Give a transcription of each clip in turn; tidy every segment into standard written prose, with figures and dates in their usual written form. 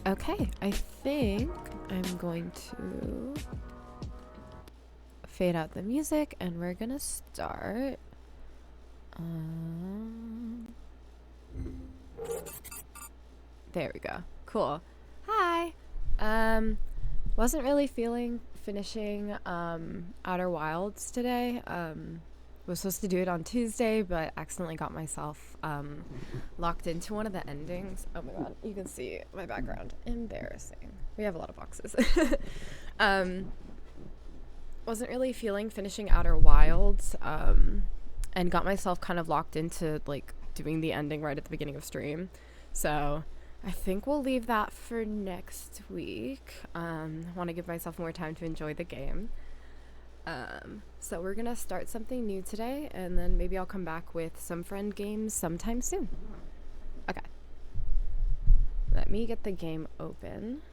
Okay, I think I'm going to fade out the music and we're gonna start. There we go. Cool. Hi. Wasn't really feeling finishing Outer Wilds today. Was supposed to do it on Tuesday, but accidentally got myself locked into one of the endings. Oh my god, you can see my background. Embarrassing. We have a lot of boxes. Wasn't really feeling finishing Outer Wilds, and got myself kind of locked into like doing the ending right at the beginning of stream. So I think we'll leave that for next week. I want to give myself more time to enjoy the game. So we're gonna start something new today, and then maybe I'll come back with some friend games sometime soon. Okay. Let me get the game open.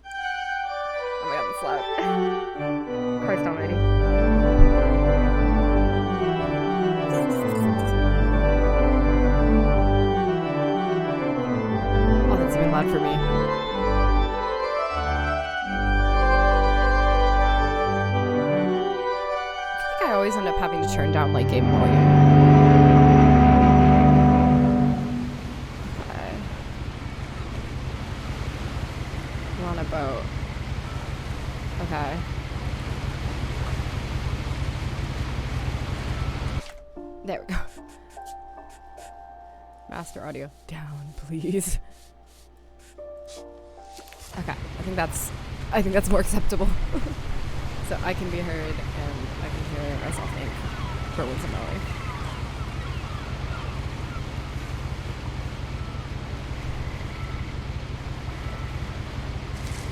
Oh my god, that's loud. Christ almighty. Oh, that's even loud for me. I always end up having to turn down like game volume. Okay. We're on a boat. Okay. There we go. Master audio down, please. Okay, I think that's more acceptable. So I can be heard and I can hear myself think for once in my life.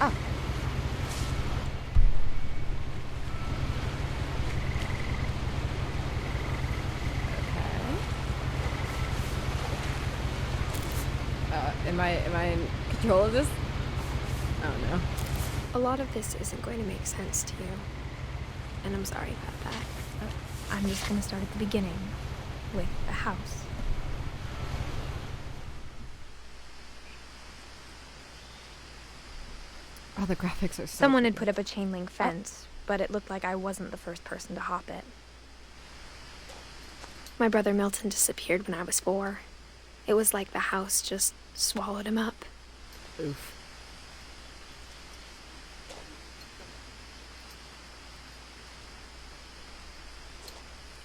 Oh. Okay. Am I in control of this? Oh no. A lot of this isn't going to make sense to you, and I'm sorry about that. I'm just going to start at the beginning, with the house. Oh, the graphics are so Someone pretty. had put up a chain link fence, but it looked like I wasn't the first person to hop it. My brother Milton disappeared when I was 4. It was like the house just swallowed him up. Oof.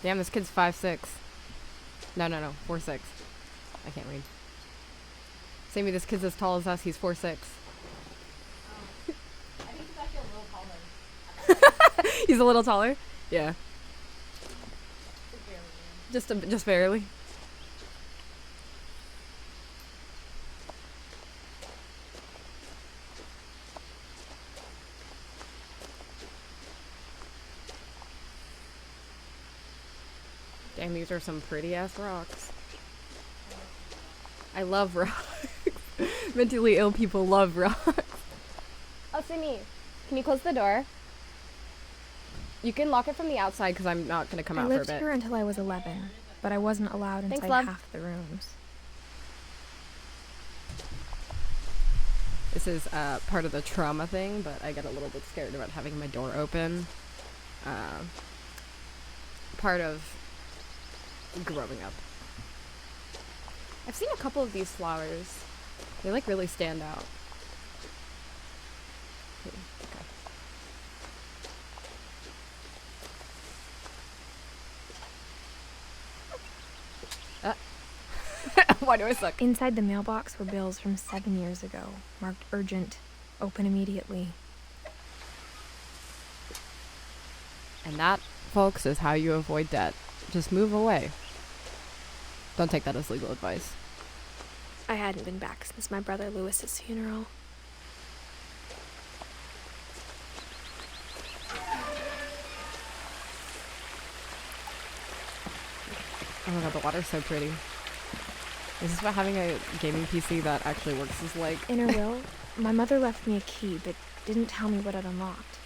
Damn, this kid's 5'6". No, 4'6". I can't read. Sammy, this kid's as tall as us. He's 4'6". I think he's actually a little taller. He's a little taller? Yeah. Just barely. Just barely. Dang, these are some pretty ass rocks. I love rocks. Mentally ill people love rocks. Oh, Sydney, can you close the door? You can lock it from the outside because I'm not going to come out for a I lived bit. here until I was 11, but I wasn't allowed Thanks, inside love. half the rooms. This is part of the trauma thing, but I get a little bit scared about having my door open. Part of growing up. I've seen a couple of these flowers. They like really stand out. Okay. Why do I suck? Inside the mailbox were bills from 7 years ago, marked urgent, open immediately. And that, folks, is how you avoid debt. Just move away. Don't take that as legal advice. I hadn't been back since my brother Lewis's funeral. Oh my god, the water's so pretty. Is this what having a gaming PC that actually works is like? In her will, my mother left me a key, but didn't tell me what it unlocked.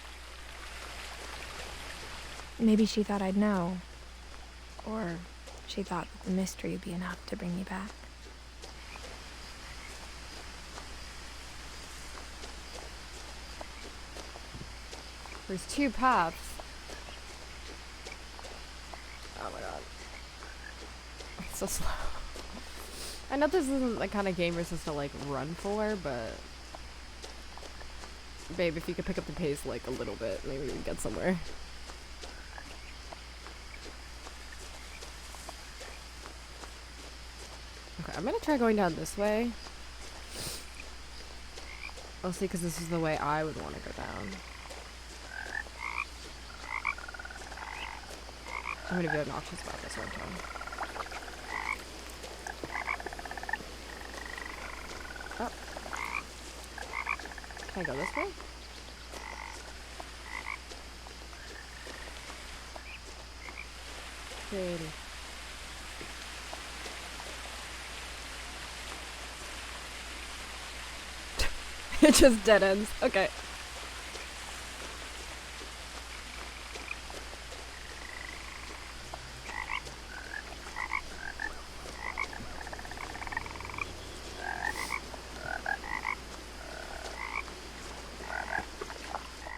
Maybe she thought I'd know. Or she thought that the mystery would be enough to bring me back. There's 2 paths. Oh my god. It's so slow. I know this isn't the kind of game you're supposed to like run for, but babe, if you could pick up the pace like a little bit, maybe we can get somewhere. Okay, I'm gonna try going down this way. Mostly because this is the way I would want to go down. I'm gonna be obnoxious about this one time. Oh. Can I go this way? Pretty. It just dead ends. Okay.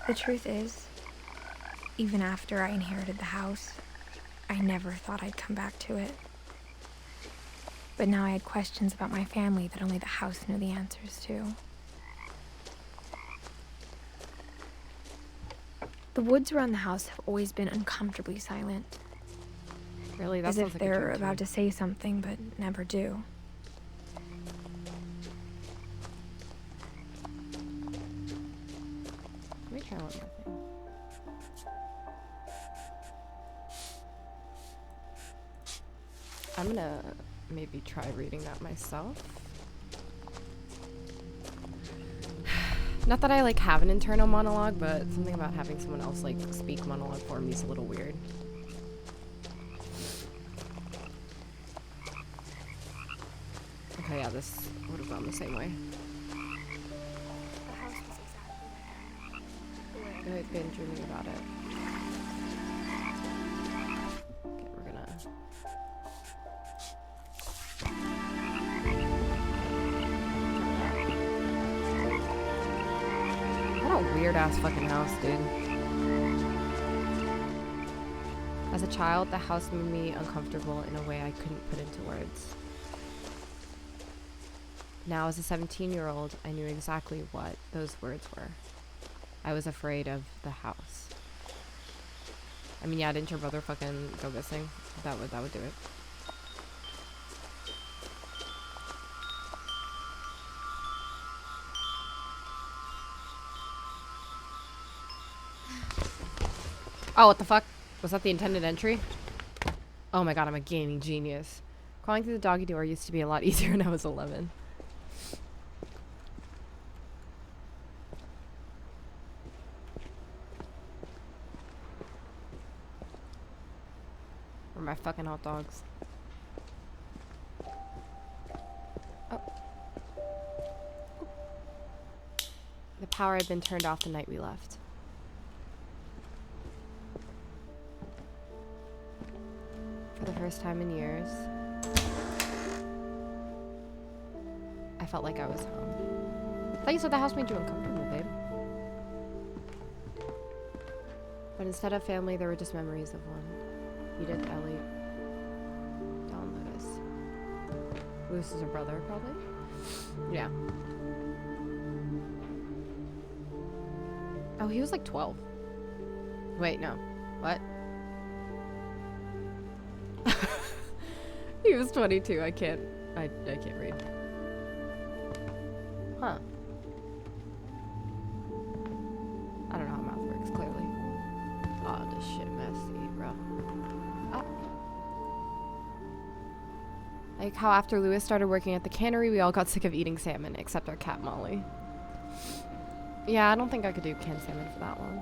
The truth is, even after I inherited the house, I never thought I'd come back to it. But now I had questions about my family that only the house knew the answers to. The woods around the house have always been uncomfortably silent. Really? That As sounds if like a they're dream to about me. to say something but never do. Let me try one more thing. I'm gonna maybe try reading that myself. Not that I like have an internal monologue, but something about having someone else like speak monologue for me is a little weird. Okay, yeah, this would have gone the same way. The house was exactly I've been dreaming about it. Okay, we're gonna... What a weird ass fucking house, dude. As a child, the house made me uncomfortable in a way I couldn't put into words. Now, as a 17-year-old, I knew exactly what those words were. I was afraid of the house. I mean, yeah, didn't your brother fucking go missing? That would do it. Oh, what the fuck? Was that the intended entry? Oh my god, I'm a gaming genius. Crawling through the doggy door used to be a lot easier when I was 11. Where are my fucking hot dogs? Oh. The power had been turned off the night we left. For the first time in years, I felt like I was home. I thought you said the house made you uncomfortable, babe. But instead of family, there were just memories of one. Edith, Ellie, Don, Lewis. Lewis is her brother, probably? Yeah. Oh, he was like 12. Wait, no. What? He was 22. I can't read. Huh. I don't know how math works, clearly. Oh, this shit messy, bro. Ah. Like how after Lewis started working at the cannery, we all got sick of eating salmon, except our cat Molly. Yeah, I don't think I could do canned salmon for that long.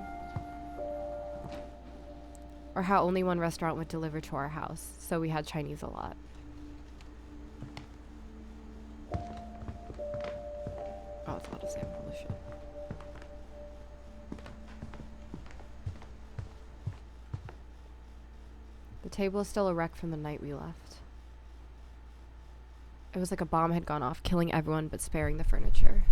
Or how only one restaurant would deliver to our house, so we had Chinese a lot. Oh, it's a lot of salmon, holy shit. The table is still a wreck from the night we left. It was like a bomb had gone off, killing everyone but sparing the furniture.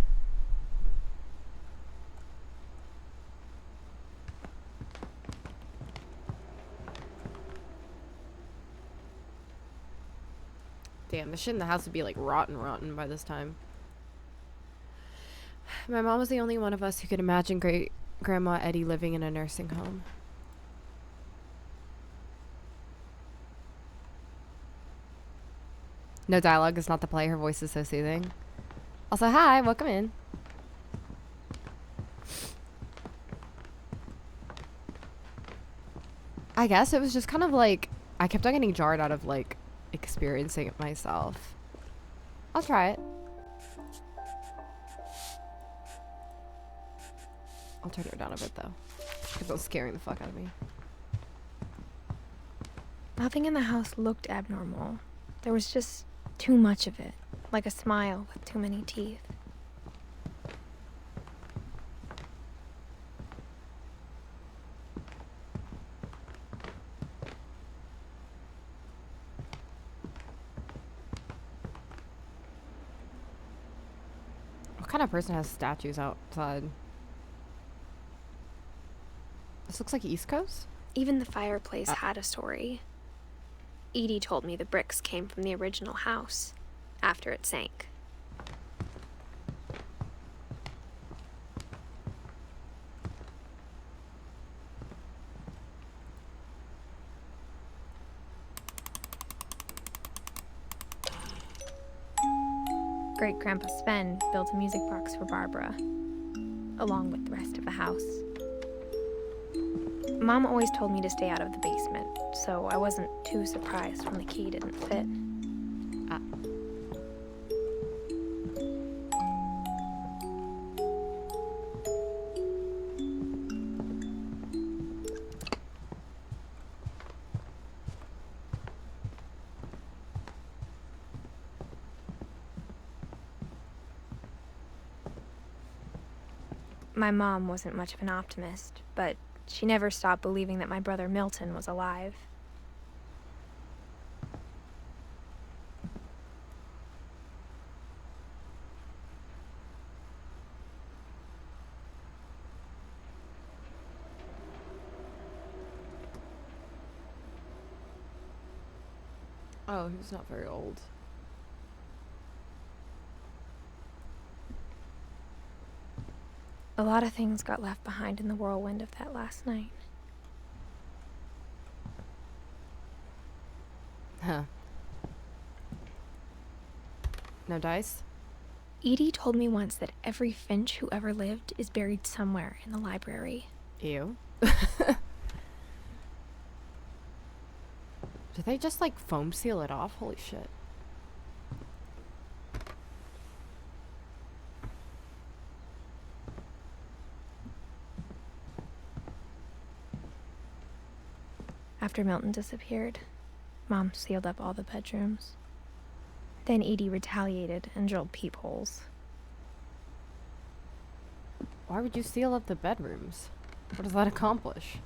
Damn, this shit in the house would be like rotten by this time. My mom was the only one of us who could imagine great grandma Eddie living in a nursing home. No dialogue is not the play. Her voice is so soothing. Also, hi, welcome in. I guess it was just kind of like, I kept on getting jarred out of like experiencing it myself. I'll try it. I'll turn it down a bit though, because it was scaring the fuck out of me. Nothing in the house looked abnormal. There was just too much of it, like a smile with too many teeth. What kind of person has statues outside? This looks like East Coast? Even the fireplace had a story. Edie told me the bricks came from the original house, after it sank. Great-Grandpa Sven built a music box for Barbara, along with the rest of the house. Mom always told me to stay out of the basement, so I wasn't too surprised when the key didn't fit. My mom wasn't much of an optimist, but she never stopped believing that my brother Milton was alive. Oh, he was not very old. A lot of things got left behind in the whirlwind of that last night. Huh. No dice? Edie told me once that every Finch who ever lived is buried somewhere in the library. Ew. Did they just like foam seal it off? Holy shit. After Milton disappeared, Mom sealed up all the bedrooms. Then Edie retaliated and drilled peepholes. Why would you seal up the bedrooms? What does that accomplish?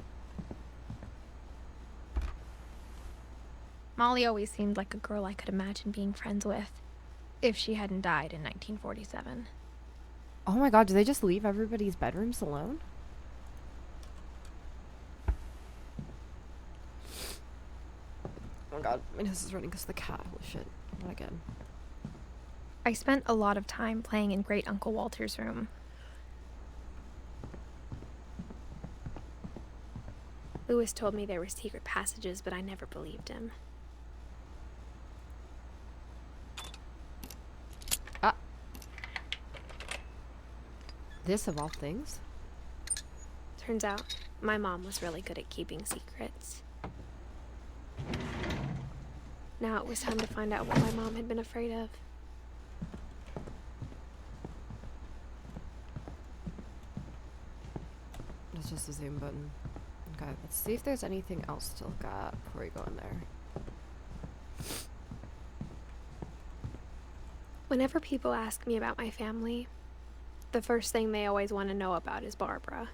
Molly always seemed like a girl I could imagine being friends with, if she hadn't died in 1947. Oh my god, do they just leave everybody's bedrooms alone? Oh my god, my nose is running because of the cat. Holy shit. Not again. I spent a lot of time playing in Great Uncle Walter's room. Lewis told me there were secret passages, but I never believed him. Ah. This of all things? Turns out, my mom was really good at keeping secrets. Now it was time to find out what my mom had been afraid of. That's just the zoom button. Okay, let's see if there's anything else to look at before we go in there. Whenever people ask me about my family, the first thing they always want to know about is Barbara.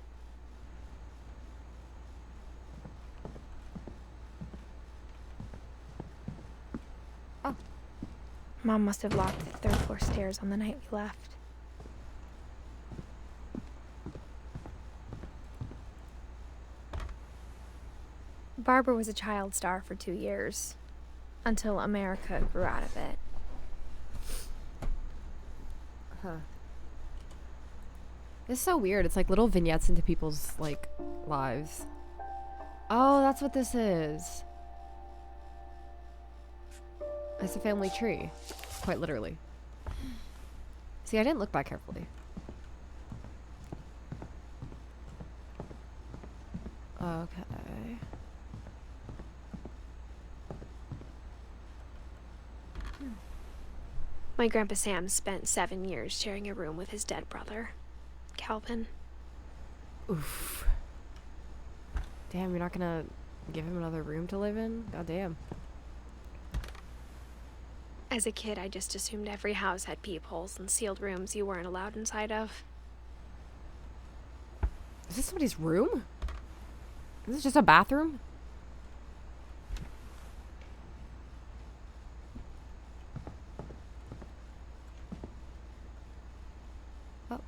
Mom must have locked the third floor stairs on the night we left. Barbara was a child star for 2 years, until America grew out of it. Huh. It's so weird. It's like little vignettes into people's, like, lives. Oh, that's what this is. It's a family tree. Quite literally. See, I didn't look that carefully. Okay. My Grandpa Sam spent 7 years sharing a room with his dead brother, Calvin. Oof. Damn, you're not gonna give him another room to live in? God damn. As a kid, I just assumed every house had peepholes and sealed rooms you weren't allowed inside of. Is this somebody's room? Is this just a bathroom? Oh.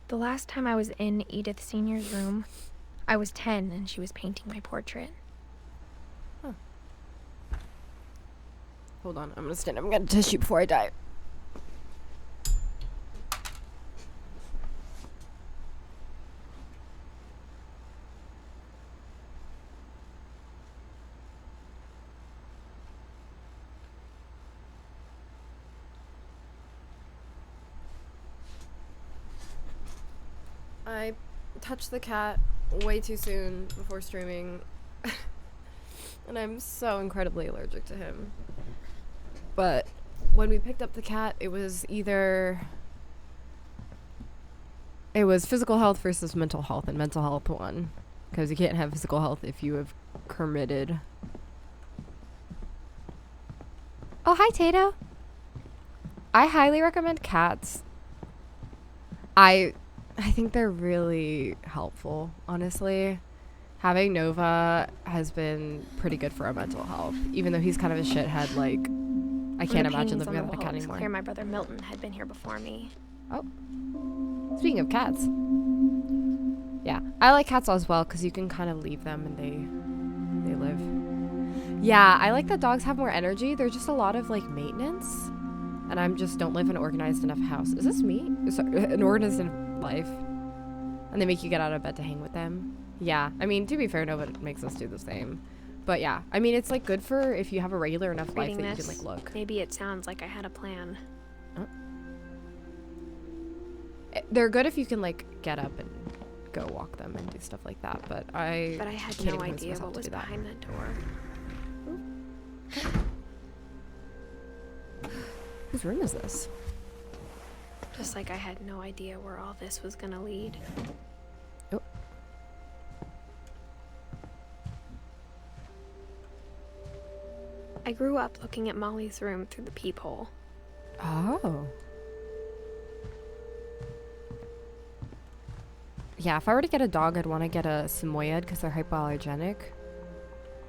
The last time I was in Edith Sr.'s room, I was 10 and she was painting my portrait. Huh. Hold on, I'm gonna stand up and get a tissue before I die. I touched the cat way too soon before streaming, and I'm so incredibly allergic to him. But when we picked up the cat, it was physical health versus mental health, and mental health won, because you can't have physical health if you have committed. Oh, hi, Tato. I highly recommend cats. I think they're really helpful, honestly. Having Nova has been pretty good for our mental health, even though he's kind of a shithead. Like, I can't imagine living without a cat anymore. Clear my brother Milton had been here before me. Oh, speaking of cats, yeah, I like cats as well because you can kind of leave them and they live. Yeah, I like that dogs have more energy. They're just a lot of like maintenance, and I just don't live in an organized enough house. Is this me? Sorry, an organized enough life, and they make you get out of bed to hang with them. Yeah, I mean, to be fair, nobody makes us do the same, but yeah, I mean, it's like good for if you have a regular enough life that you can like look. Maybe it sounds like I had a plan. They're good if you can like get up and go walk them and do stuff like that, but I had can't no even convince idea myself what to was do that. behind that door. Whose room is this? Just like I had no idea where all this was gonna lead. Oh. I grew up looking at Molly's room through the peephole. Oh. Yeah, if I were to get a dog, I'd want to get a Samoyed because they're hypoallergenic.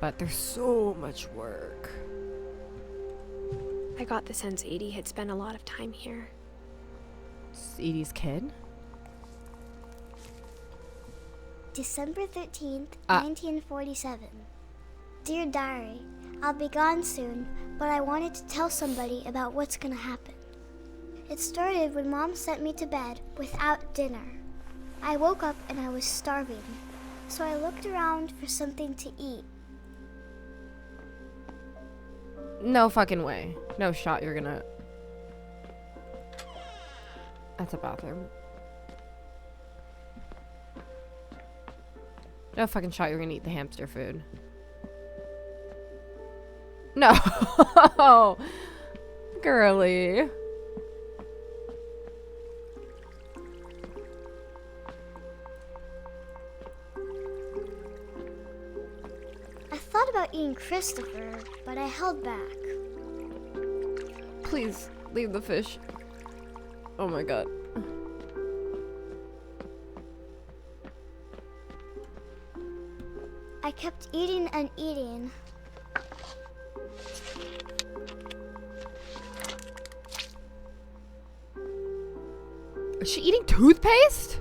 But there's so much work. I got the sense Edie had spent a lot of time here. It's Edie's kid? December 13th, 1947. Dear Diary, I'll be gone soon, but I wanted to tell somebody about what's gonna happen. It started when Mom sent me to bed without dinner. I woke up and I was starving, so I looked around for something to eat. No fucking way. No shot you're gonna... That's a bathroom. No fucking shot you're gonna eat the hamster food. No! Girly. I thought about eating Christopher, but I held back. Please, leave the fish. Oh my god. I kept eating and eating. Is she eating toothpaste?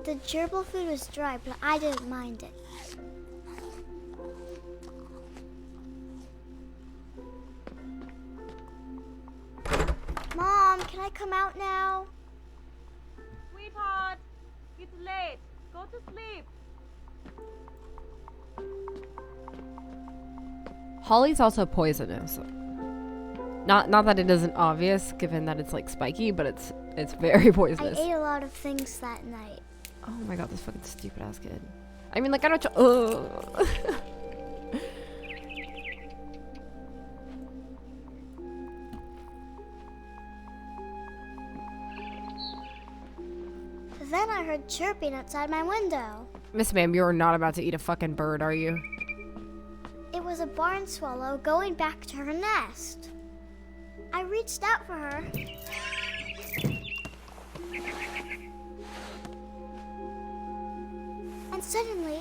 The gerbil food was dry, but I didn't mind it. Mom, can I come out now? Sweetheart, it's late. Go to sleep. Holly's also poisonous. Not that it isn't obvious, given that it's like spiky, but it's very I poisonous. ate a lot of things that night. Oh my god, this fucking stupid ass kid. I mean, like, I don't. Ugh. Then I heard chirping outside my window. Miss Ma'am, you're not about to eat a fucking bird, are you? It was a barn swallow going back to her nest. I reached out for her. And suddenly,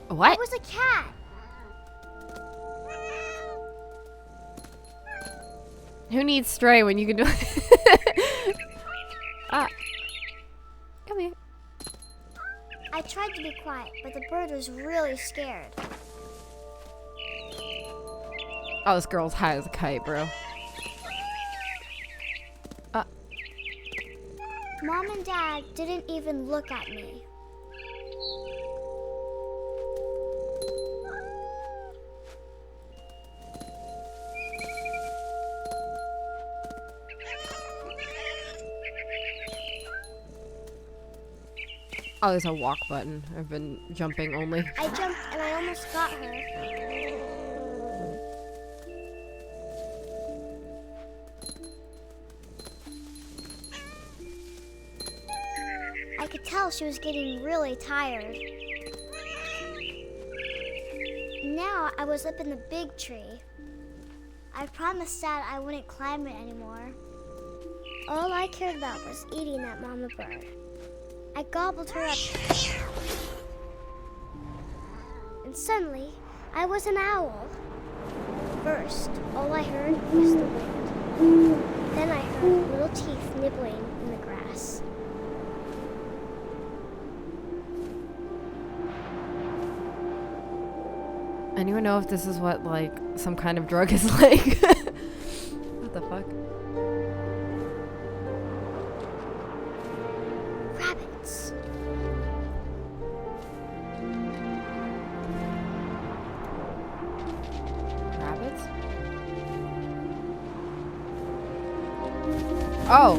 What? it was a cat. Who needs stray when you can do Ah. Come here. I tried to be quiet, but the bird was really scared. Oh, this girl's high as a kite, bro. Mom and Dad didn't even look at me. Oh, there's a walk button. I've been jumping only. I jumped and I almost got her. I could tell she was getting really tired. Now I was up in the big tree. I promised Dad I wouldn't climb it anymore. All I cared about was eating that mama bird. I gobbled her up. And suddenly, I was an owl. First, all I heard was the wind. Then I heard little teeth nibbling in the grass. Anyone know if this is what, like, some kind of drug is like? What the fuck? Rabbits. Rabbits? Oh!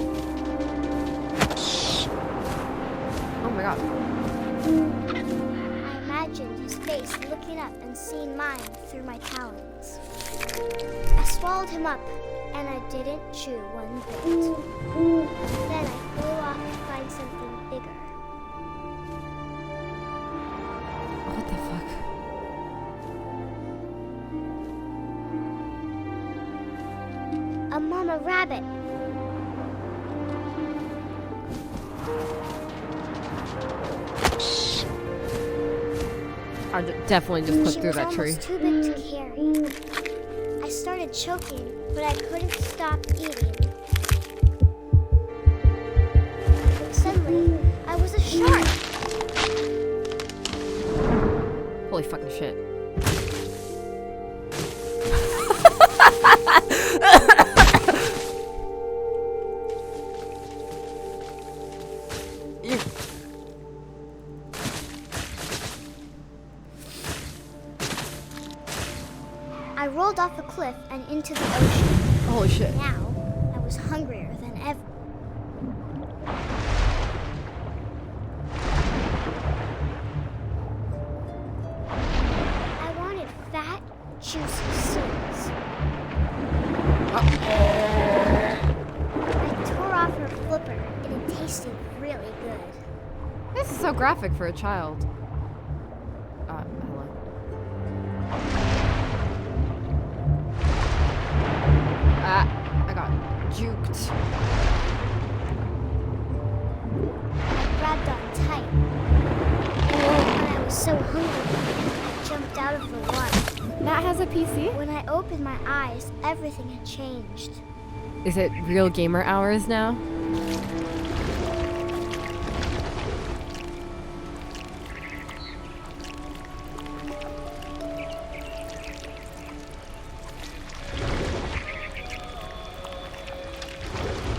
Oh my god. I imagined his face looking up and seeing mine through my talons. I swallowed him up, and I didn't chew one bit. Then I flew off to find something bigger. What the fuck? A mama rabbit. I definitely just clipped She through was that tree. almost too big to carry. I started choking, but I couldn't stop eating. But suddenly, I was a shark. Holy fucking shit. I rolled off a cliff and into the ocean. Holy shit. Now, I was hungrier than ever. I wanted fat, juicy souls. I tore off her flipper, and it tasted really good. This is so graphic for a child. Hello. I got juked. I grabbed on tight. And I was so hungry, I jumped out of the water. Matt has a PC? When I opened my eyes, everything had changed. Is it real gamer hours now?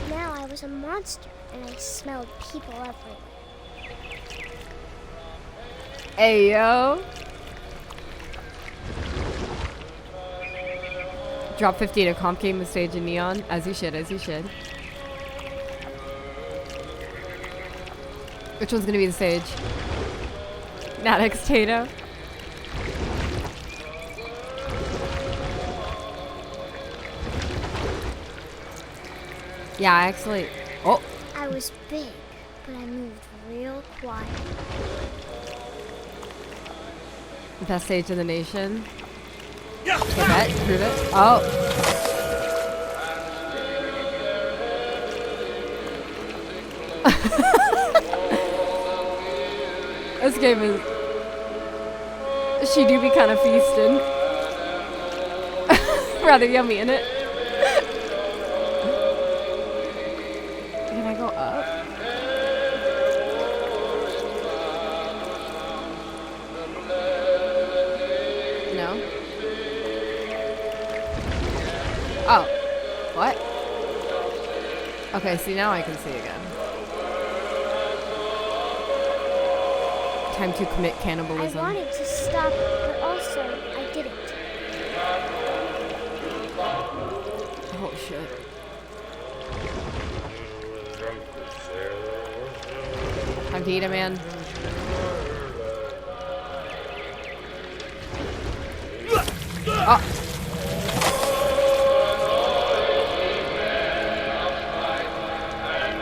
Now I was a monster, and I smelled people everywhere. Hey, yo. Drop 50 in a comp game with stage in neon. As you should, as you should. Which one's gonna be the stage? Maddox Tato. Yeah, I actually. Oh! I was big, but I moved real quiet. Best stage in the nation. Okay, bet. Prove it. Oh. This game is. She do be kind of feasting. Rather yummy, in it. Can I go up? No. Oh. What? Okay, see, now I can see again. Time to commit cannibalism. I wanted to stop, but also I didn't. Oh, shit. Time to eat it, man. Oh.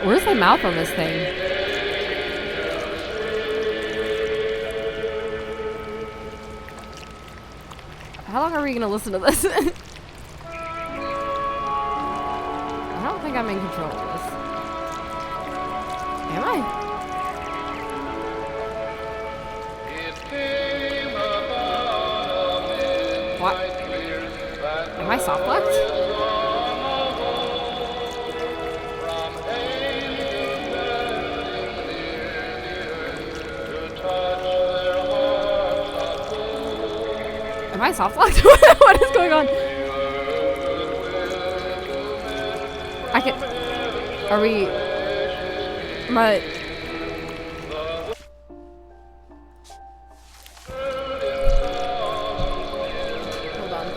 Where's the mouth on this thing? How long are we gonna listen to this? I don't think I'm in control of this. Am I? What? Am I soft locked? Am I soft locked? What is going on? I can. Are we? Am I? Hold on.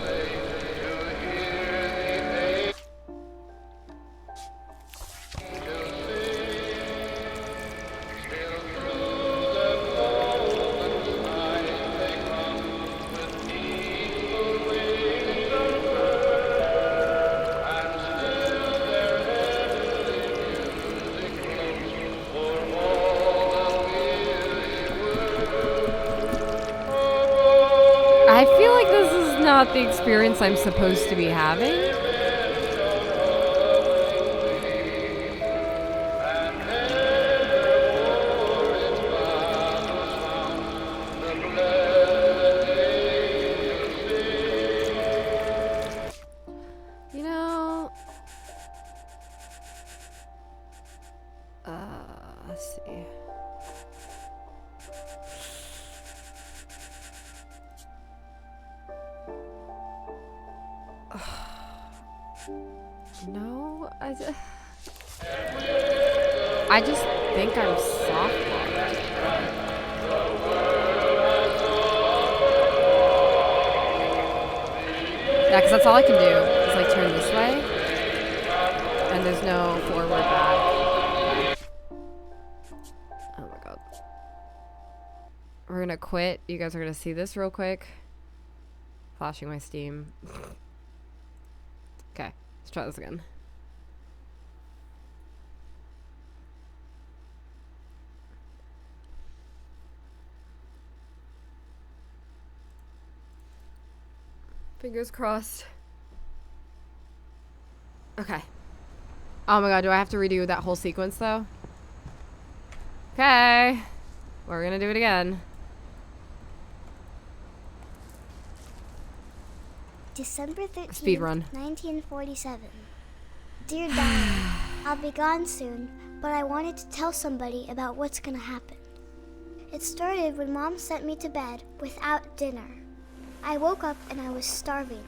I feel like this is not the experience I'm supposed to be having. You know, let's see. No, I just think I'm soft locked. Yeah, because that's all I can do is like turn this way, and there's no forward back. Oh my god. We're gonna quit. You guys are gonna see this real quick. Flashing my Steam. Okay, let's try this again. Fingers crossed. Okay. Oh my god, do I have to redo that whole sequence though? Okay. We're gonna do it again. December 13th, Speed run. 1947. Dear Diary, I'll be gone soon, but I wanted to tell somebody about what's gonna happen. It started when Mom sent me to bed without dinner. I woke up and I was starving,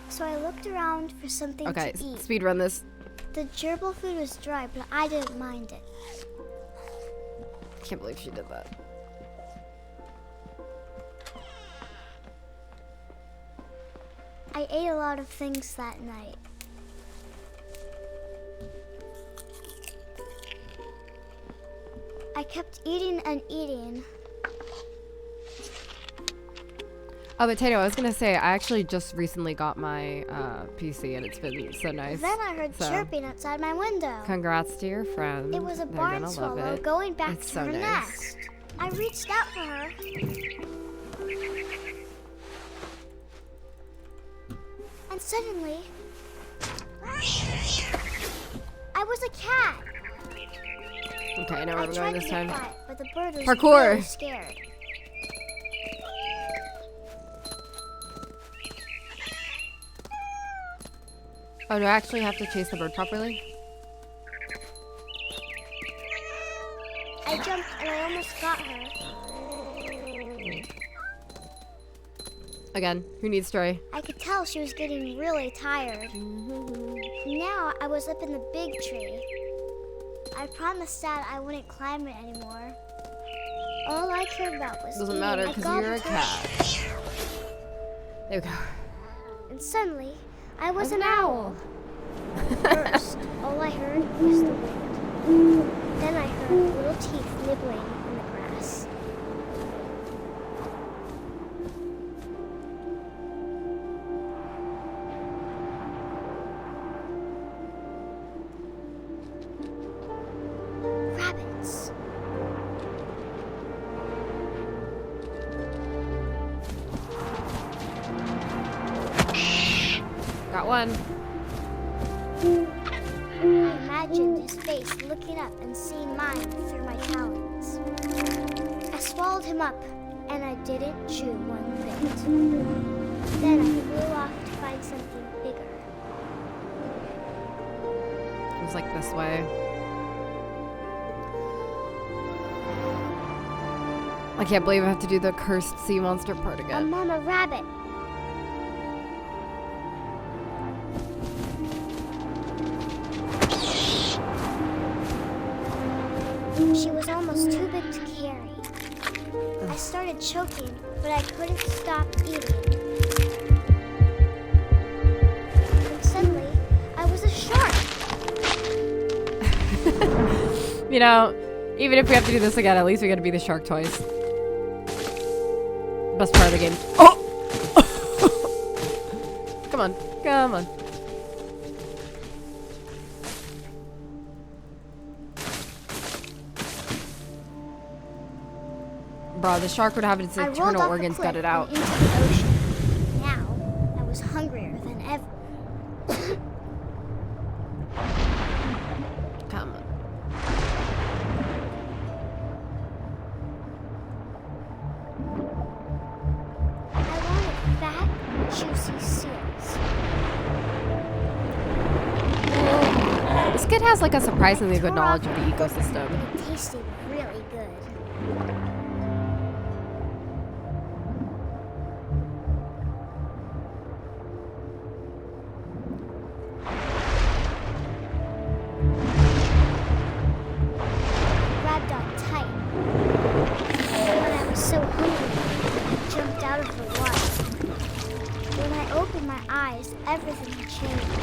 so I looked around for something Okay, to eat. speed run this. The gerbil food was dry, but I didn't mind it. I can't believe she did that. I ate a lot of things that night. I kept eating and eating. Oh, but Tato, I was gonna say, I actually just recently got my PC, and it's been so nice. Then I heard chirping outside my window. Congrats to your friend. It was a They're barn gonna love swallow it. going back It's to so her nice. nest. I reached out for her. And suddenly, I was a cat. Okay, I know where I we're tried going to this be time. quiet, but the bird was Parkour. really scared. Oh, do I actually have to chase the bird properly? I jumped and I almost got her. Again, who needs Stray? I could tell she was getting really tired. Now I was up in the big tree. I promised Dad I wouldn't climb it anymore. All I cared about was Doesn't eating. matter I because you're a gobbled her cat. There we go. up, and suddenly, I was an owl. First, all I heard was the wind. Then I heard little teeth nibbling in the grass. Rabbits. Got one. I imagined his face looking up and seeing mine through my talons. I swallowed him up, and I didn't chew one bit. Then I flew off to find something bigger. It was like this way. I can't believe I have to do the cursed sea monster part A again. mama rabbit. She was almost too big to carry. I started choking, but I couldn't stop eating. And suddenly, I was a shark. You know, even if we have to do this again, at least we gotta be the shark twice. Best part of the game. Oh! Come on, come on. Bro, the shark would have its I rolled internal off a organs cliff gutted out. and into the ocean. Now, I was hungrier than ever. Come on. I wanted fat, juicy seals. This kid has like a surprisingly I good tore knowledge of off the hook, ecosystem. but it tasted really good. Grabbed on tight. When I was so hungry, I jumped out of the water. When I opened my eyes, everything had changed.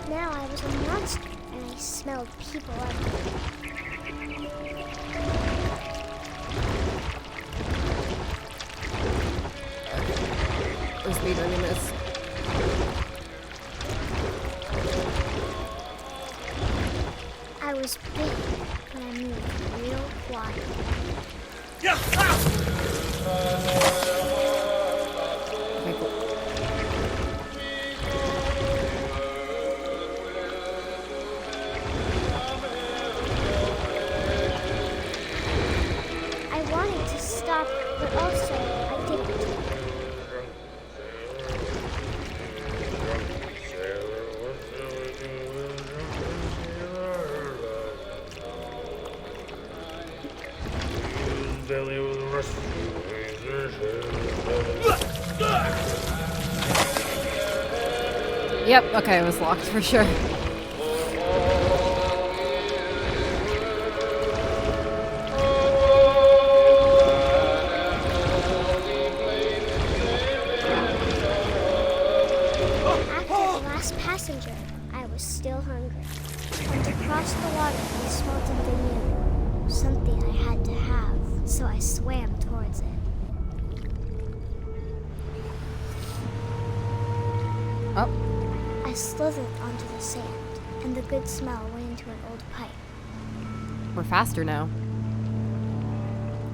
Now I was a monster, and I smelled people everywhere. We're speedrunning this. I was big, but I moved real quiet. Okay, cool. I wanted to stop, but also I didn't. Yep, okay, it was locked for sure. Passenger, I was still hungry. And to cross the water, I smelled something new. Something I had to have, so I swam towards it. Oh. I slithered onto the sand, and the good smell went into an old pipe. We're faster now.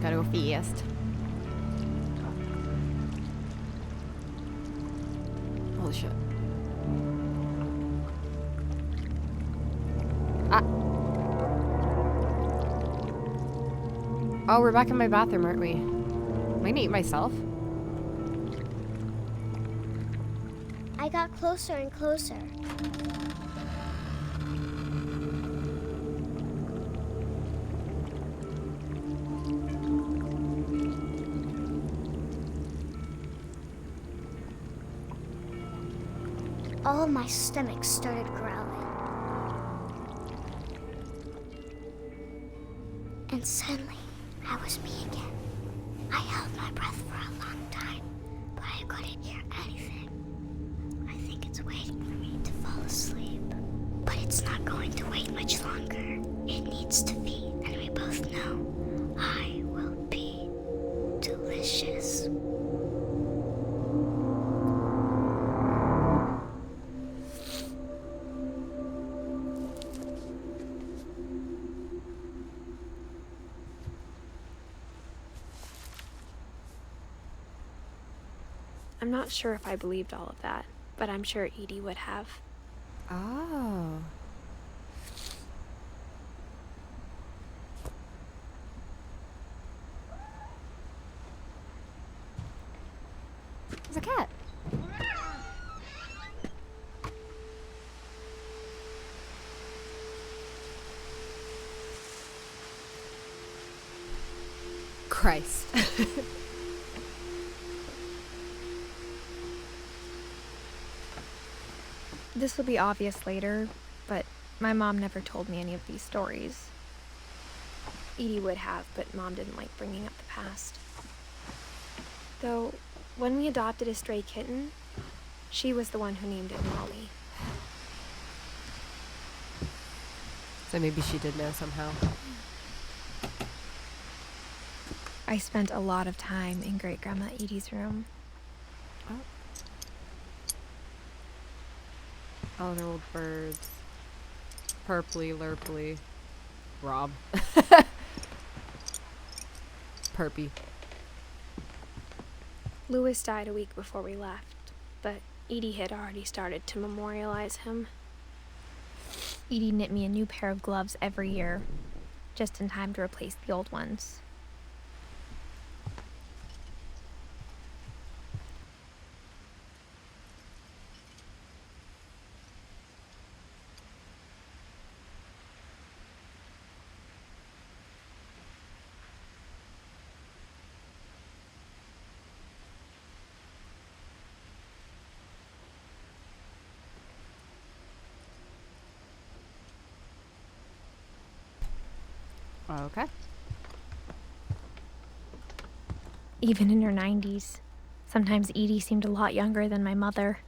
Gotta go fast. Holy shit. Ah. Oh, we're back in my bathroom, aren't we? Am I gonna eat myself? I got closer and closer. All of my stomach started growling. And suddenly, I was me again. I held my breath for a long time, but I couldn't hear anything. I think it's waiting for me to fall asleep. But it's not going to wait much longer. It needs to feed, and we both know I will be delicious. I'm not sure if I believed all of that, but I'm sure Edie would have. Oh. There's a cat. Christ. This will be obvious later, but my mom never told me any of these stories. Edie would have, but Mom didn't like bringing up the past. Though, when we adopted a stray kitten, she was the one who named it Molly. So maybe she did know somehow. I spent a lot of time in Great-Grandma Edie's room. Oh. Oh, they're old birds. Purpley, lurpley. Rob. Perpy. Louis died a week before we left, but Edie had already started to memorialize him. Edie knit me a new pair of gloves every year, just in time to replace the old ones. Okay. Even in her 90s, sometimes Edie seemed a lot younger than my mother.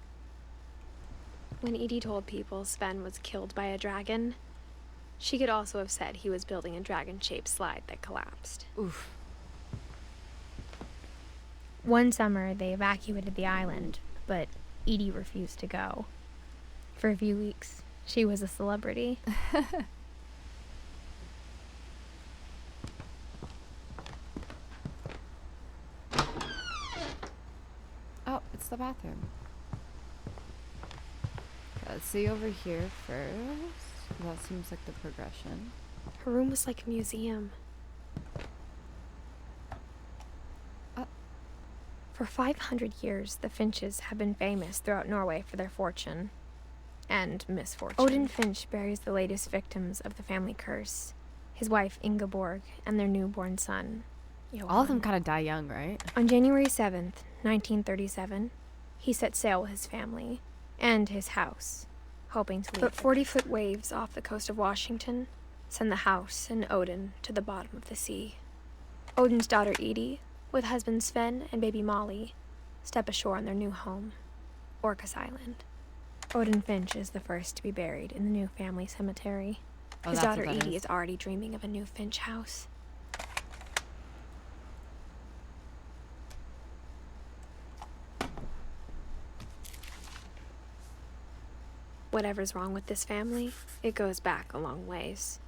When Edie told people Sven was killed by a dragon, she could also have said he was building a dragon-shaped slide that collapsed. Oof. One summer, they evacuated the island, but Edie refused to go. For a few weeks, she was a celebrity. Oh, it's the bathroom. Okay, let's see over here first. That seems like the progression. Her room was like a museum. For 500 years, the Finches have been famous throughout Norway for their fortune and misfortune. Odin Finch buries the latest victims of the family curse, his wife Ingeborg and their newborn son, Johan. All of them kind of die young, right? On January 7th, 1937, he set sail with his family and his house, hoping to leave. But 40-foot waves off the coast of Washington send the house and Odin to the bottom of the sea. Odin's daughter Edith, with husband Sven and baby Molly, step ashore on their new home, Orcas Island. Odin Finch is the first to be buried in the new family cemetery. Oh, His that's daughter what that Edith is. is already dreaming of a new Finch house. Whatever's wrong with this family, it goes back a long ways.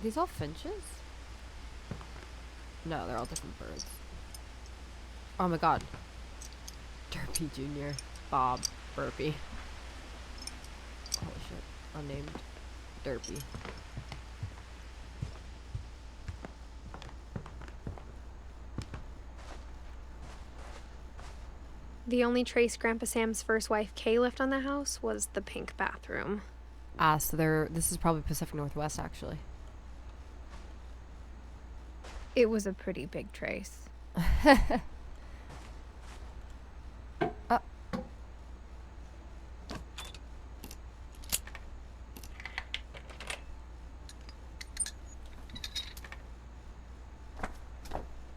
These all finches? No, they're all different birds. Oh my god. Derpy Jr. Bob Burpee. Holy shit. Unnamed Derpy. The only trace Grandpa Sam's first wife, Kay, left on the house was the pink bathroom. Ah, so this is probably Pacific Northwest, actually. It was a pretty big trace.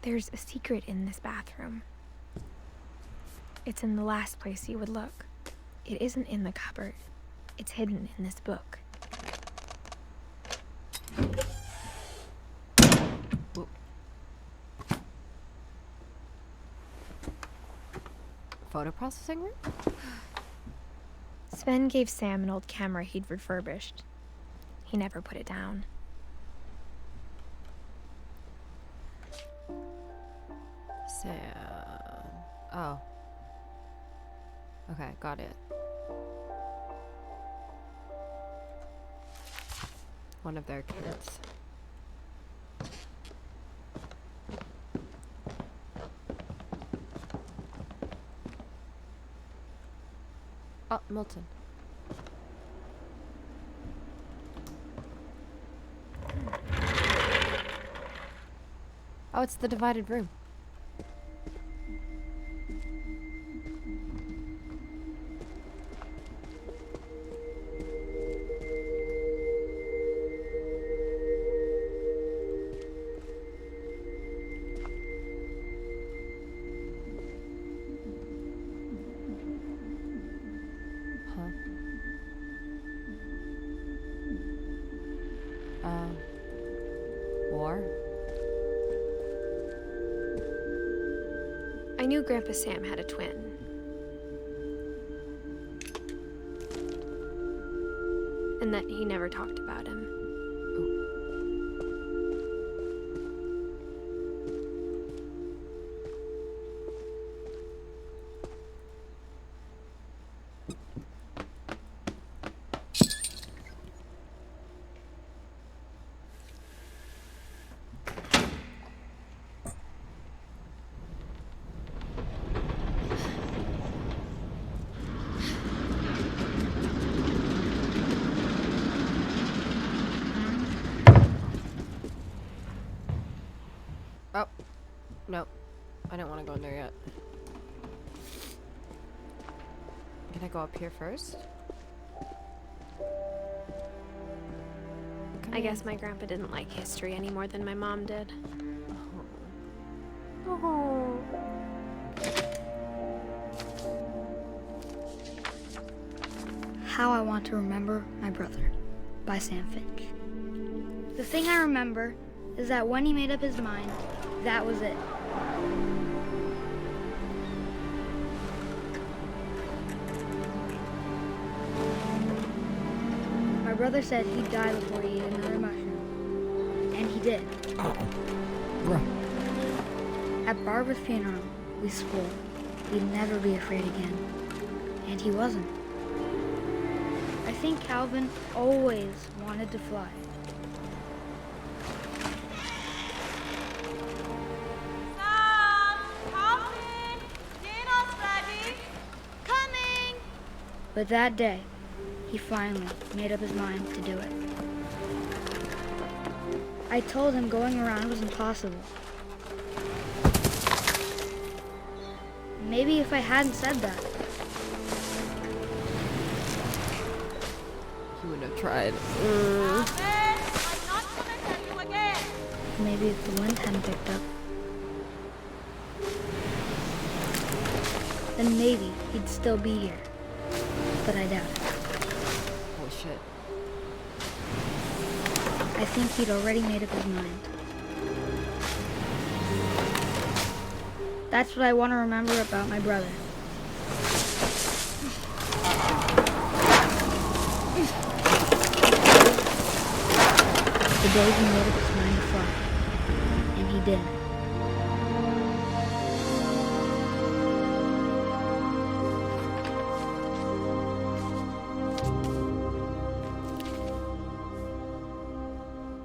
There's a secret in this bathroom. It's in the last place you would look. It isn't in the cupboard. It's hidden in this book. Photo processing room? Sven gave Sam an old camera he'd refurbished. He never put it down. Sam. Oh. Okay, got it. One of their kids. Oh, Milton. Oh, it's the divided room. War? I knew Grandpa Sam had a twin. And that he never talked about him. Oh. Nope. I don't want to go in there yet. Can I go up here first? I guess my grandpa didn't like history any more than my mom did. Oh. How I Want to Remember My Brother by Sam Finch. The thing I remember is that when he made up his mind, that was it. My brother said he'd die before he ate another mushroom. And he did. Bruh. At Barbara's funeral, we swore he'd never be afraid again. And he wasn't. I think Calvin always wanted to fly. Sam, coffee, dinner's ready. Coming! But that day, he finally made up his mind to do it. I told him going around was impossible. Maybe if I hadn't said that, He wouldn't have tried. Calvin, I'm not gonna tell you again. maybe if the wind hadn't picked up, then maybe he'd still be here. But I doubt it. Oh shit. I think he'd already made up his mind. That's what I want to remember about my brother. The day he made up his mind to fly. And he did.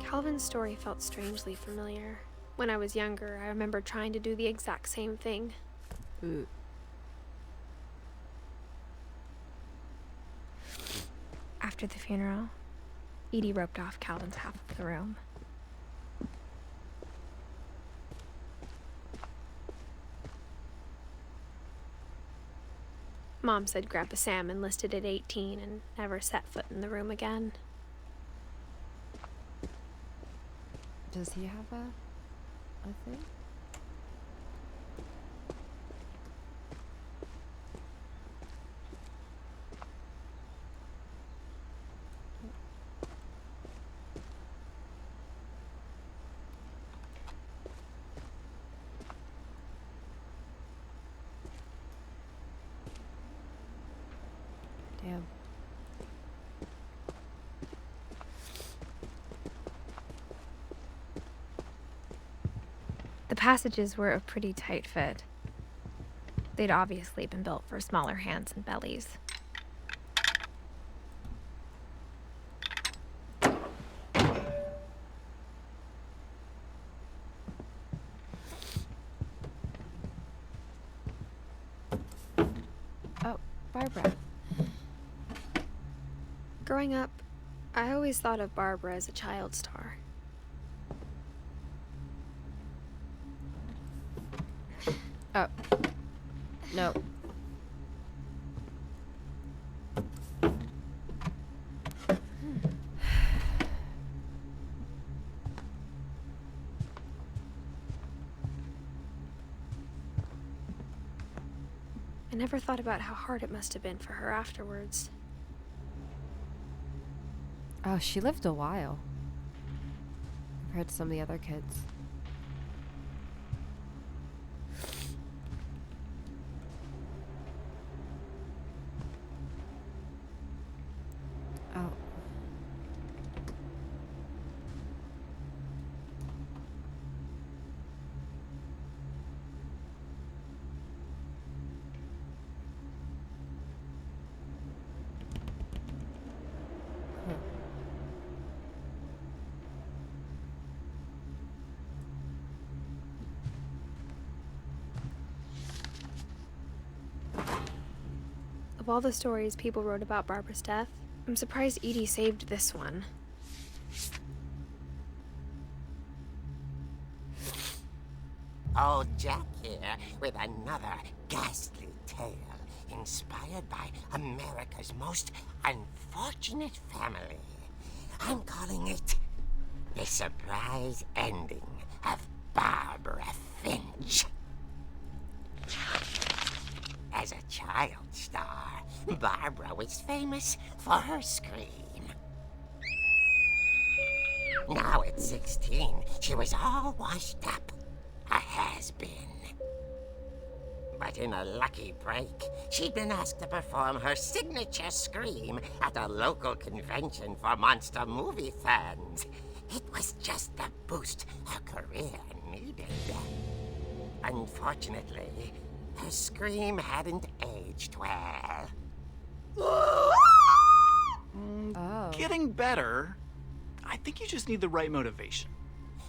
Calvin's story felt strangely familiar. When I was younger, I remember trying to do the exact same thing. Ooh. After the funeral, Edie roped off Calvin's half of the room. Mom said Grandpa Sam enlisted at 18 and never set foot in the room again. Does he have a thing? Damn. The passages were a pretty tight fit. They'd obviously been built for smaller hands and bellies. Oh, Barbara. Growing up, I always thought of Barbara as a child star. Oh. No. I never thought about how hard it must have been for her afterwards. Oh, she lived a while. Compared to some of the other kids. Oh. Huh. Of all the stories people wrote about Barbara's death, I'm surprised Edie saved this one. Old Jack here with another ghastly tale inspired by America's most unfortunate family. I'm calling it The Surprise Ending of Barbara Finch. As a child star, Barbara was famous for her scream. Now at 16, she was all washed up. A has-been. But in a lucky break, she'd been asked to perform her signature scream at a local convention for monster movie fans. It was just the boost her career needed. Unfortunately, Her scream hadn't aged well. Getting better. I think you just need the right motivation.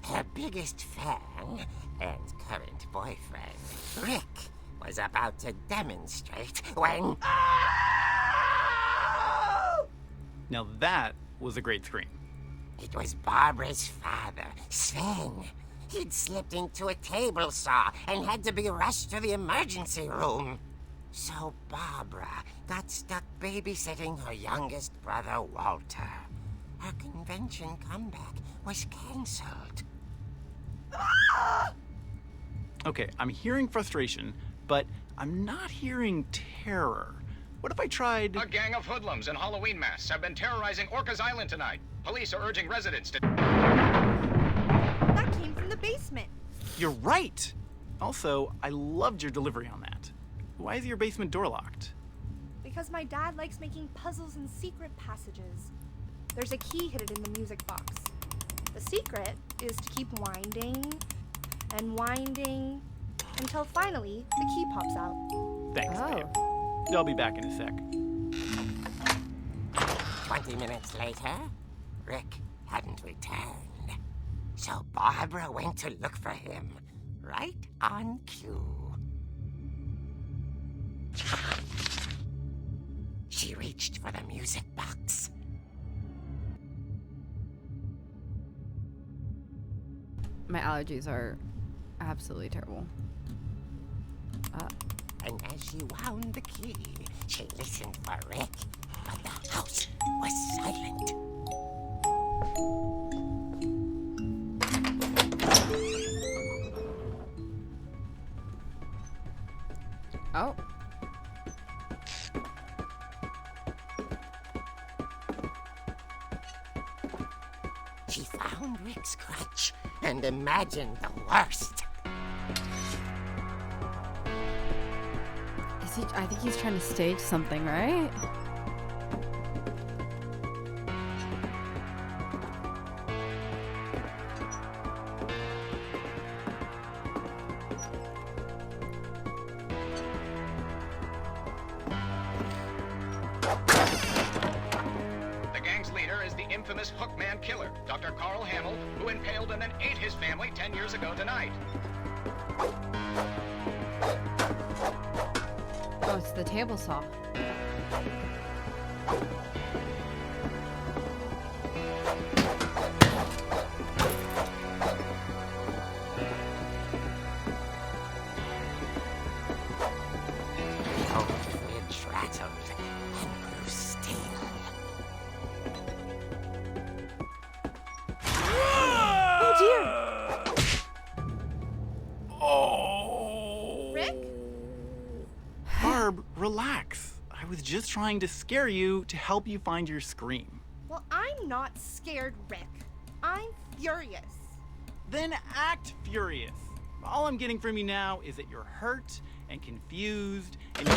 Her biggest fan and current boyfriend, Rick, was about to demonstrate when... Now that was a great scream. It was Barbara's father, Sven. He'd slipped into a table saw and had to be rushed to the emergency room. So Barbara got stuck babysitting her youngest brother, Walter. Her convention comeback was cancelled. Okay, I'm hearing frustration, but I'm not hearing terror. What if I tried... A gang of hoodlums in Halloween masks have been terrorizing Orcas Island tonight. Police are urging residents to... That came from the basement. You're right! Also, I loved your delivery on that. Why is your basement door locked? Because my dad likes making puzzles and secret passages. There's a key hidden in the music box. The secret is to keep winding and winding until finally the key pops out. Thanks, babe. I'll be back in a sec. 20 minutes later, Rick hadn't returned. So Barbara went to look for him, right on cue. She reached for the music box. My allergies are absolutely terrible. And as she wound the key, she listened for Rick, but the house was silent. Oh. She found Rick's crutch and imagined the worst. I think he's trying to stage something, right? The gang's leader is the infamous Hookman killer, Dr. Carl Hamill, who impaled and then ate his family 10 years ago tonight. Oh, it's the table saw. The old fridge rattled and grew still. Oh dear! Oh! Rick? Barb, relax. I was just trying to scare you to help you find your scream. Well, I'm not scared, Rick. I'm furious. Then act furious. All I'm getting from you now is that you're hurt and confused and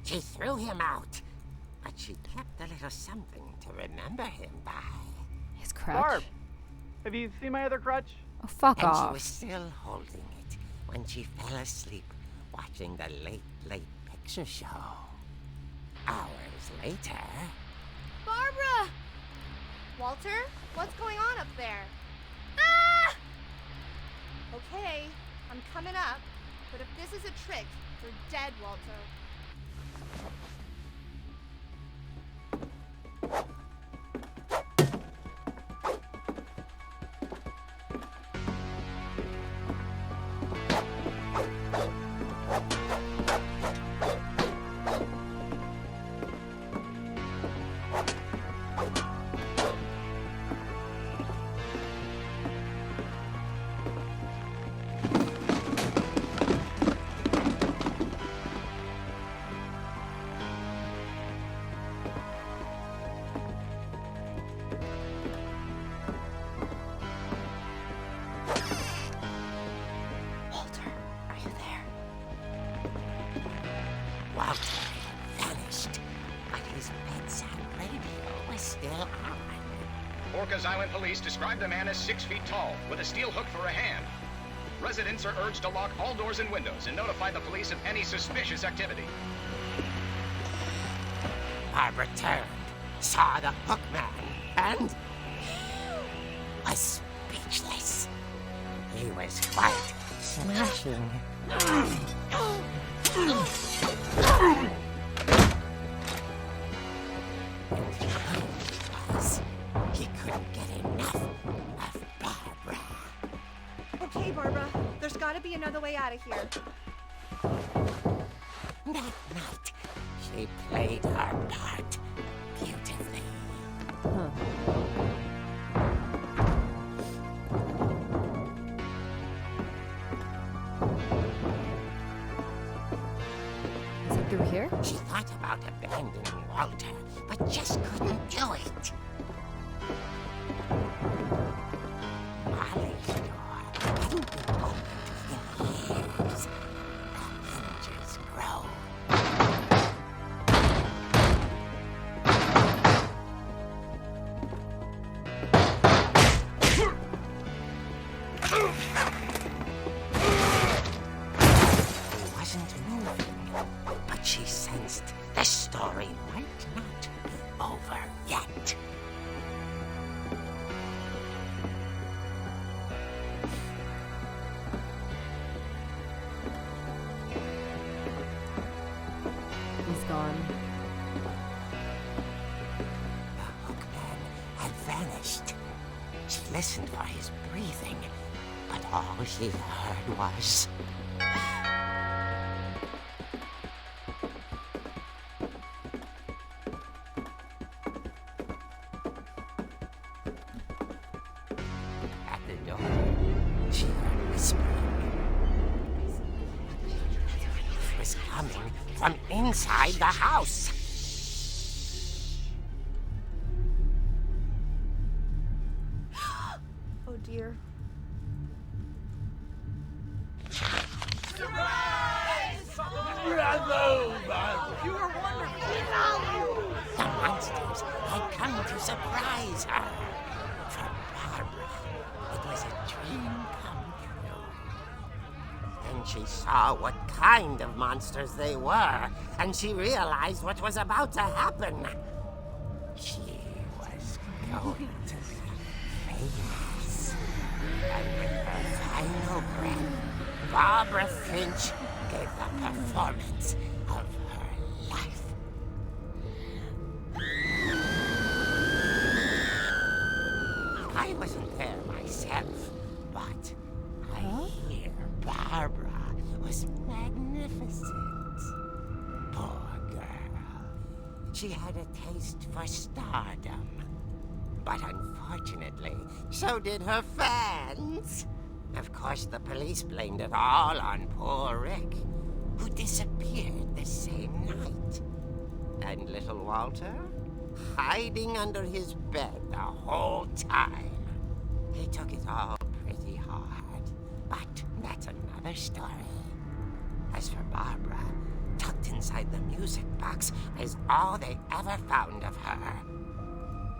She threw him out, but she kept a little something to remember him by. His crutch. Barb, have you seen my other crutch? Oh, fuck And she off. was still holding it when she fell asleep watching the late picture show. Hours later... Barbara! Walter, what's going on up there? Ah! Okay, I'm coming up, but if this is a trick, you're dead, Walter. Walter, are you there? Walter had vanished, but his bedside radio was still on. Orcas Island police describe the man as 6 feet tall, with a steel hook for a hand. Residents are urged to lock all doors and windows and notify the police of any suspicious activity. Barbara turned, saw the hookman, and was speechless. He was quite smashing. He couldn't get enough of Barbara. Okay, Barbara, there's gotta be another way out of here. That night, she played her part beautifully. Is it through here? She thought about abandoning Walter, but just couldn't do it. Molly's door hadn't been opened in years. The hinges grow. He wasn't moving, but she sensed the story might not be over yet. He's gone. The hookman had vanished. She listened for his breathing, but all she heard was... At the door, she heard whispering. It was coming from inside the house. Oh dear. The monsters had come to surprise her. For Barbara, it was a dream come true. Then she saw what kind of monsters they were, and she realized what was about to happen. She was going to be famous. And with her final breath, Barbara Finch gave the performance of her life. I wasn't there myself, but I hear Barbara was magnificent. Poor girl. She had a taste for stardom. But unfortunately, so did her fans. Of course, the police blamed it all on poor Rick, who disappeared the same night. And little Walter? Hiding under his bed the whole time. He took it all pretty hard, but that's another story. As for Barbara, tucked inside the music box is all they ever found of her.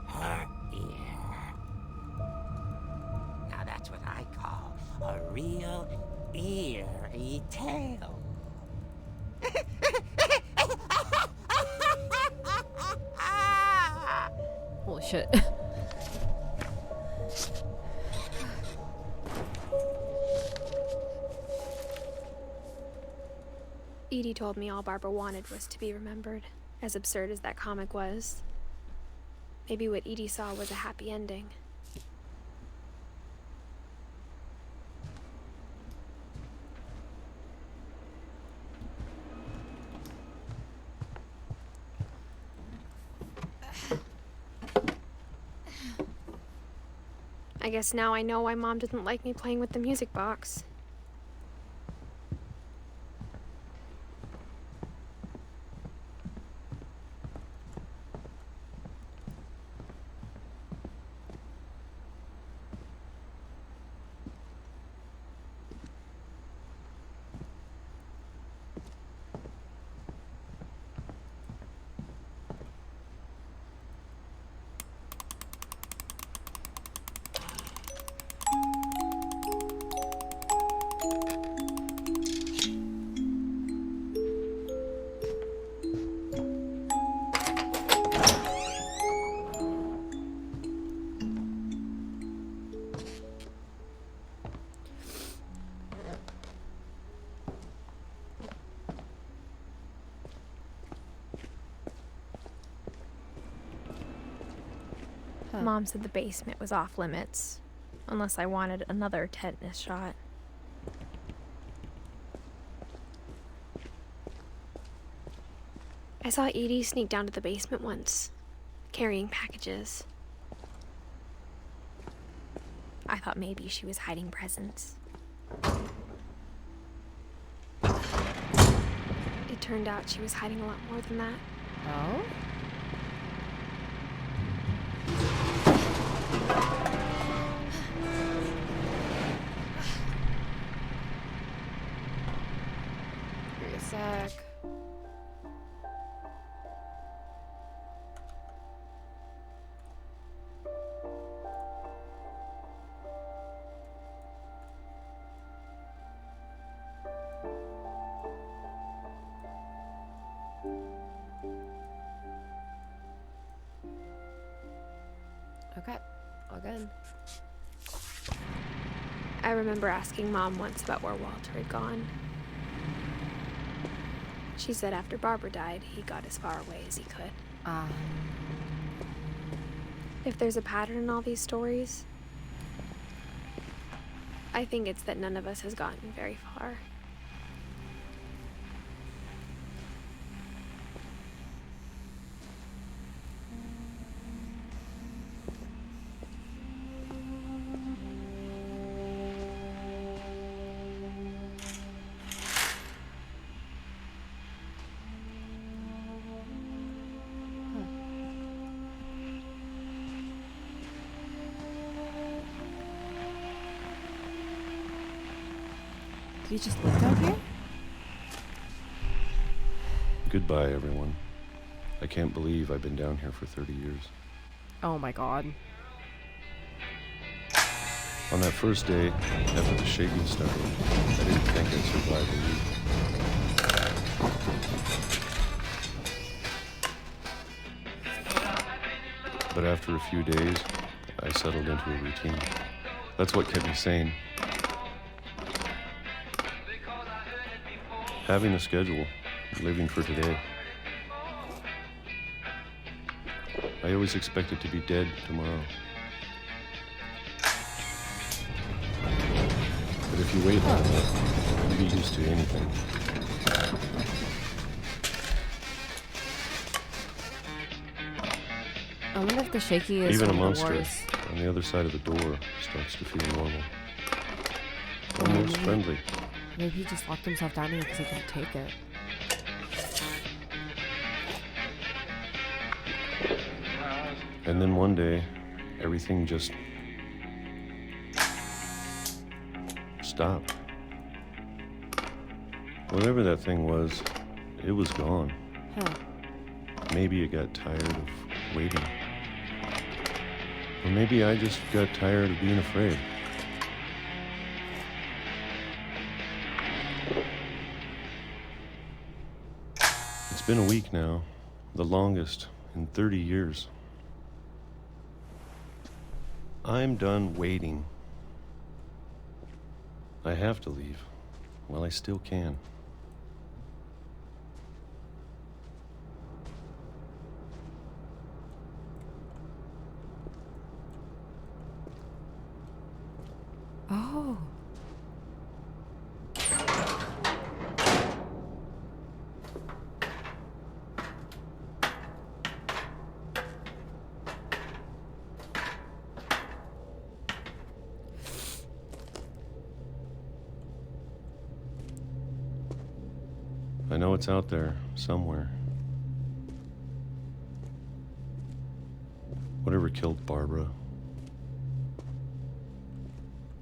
Her ear. Now that's what I call a real eerie tale. Holy shit. Edie told me all Barbara wanted was to be remembered, as absurd as that comic was. Maybe what Edie saw was a happy ending. I guess now I know why Mom didn't like me playing with the music box. Huh. Mom said the basement was off limits, unless I wanted another tetanus shot. I saw Edie sneak down to the basement once, carrying packages. I thought maybe she was hiding presents. It turned out she was hiding a lot more than that. Oh? Give me a sec. Okay, all good. I remember asking Mom once about where Walter had gone. She said after Barbara died, he got as far away as he could. If there's a pattern in all these stories, I think it's that none of us has gotten very far. Did you just live down here? Goodbye, everyone. I can't believe I've been down here for 30 years. Oh my god. On that first day, after the shaking started, I didn't think I'd survive a week. But after a few days, I settled into a routine. That's what kept me sane. Having a schedule, living for today. I always expected to be dead tomorrow. But if you wait long enough, you get used to anything. I wonder if the shaky is Even a one of the monster worst. on the other side of the door starts to feel normal. Almost friendly. Maybe he just locked himself down here because he couldn't take it. And then one day, everything just stopped. Whatever that thing was, it was gone. Huh. Maybe it got tired of waiting. Or maybe I just got tired of being afraid. It's been a week now, the longest in 30 years. I'm done waiting. I have to leave while I still can. Oh. I know it's out there somewhere. Whatever killed Barbara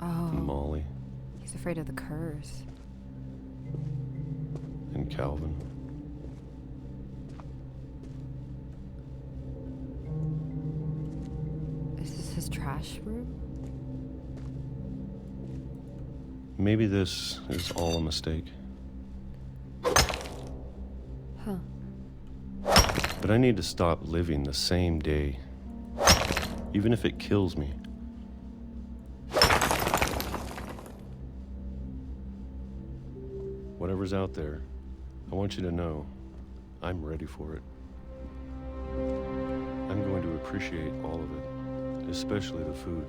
Oh. and Molly He's afraid of the curse. and Calvin. Is this his trash room? Maybe this is all a mistake. Huh. But I need to stop living the same day, even if it kills me. Whatever's out there, I want you to know I'm ready for it. I'm going to appreciate all of it. especially the food.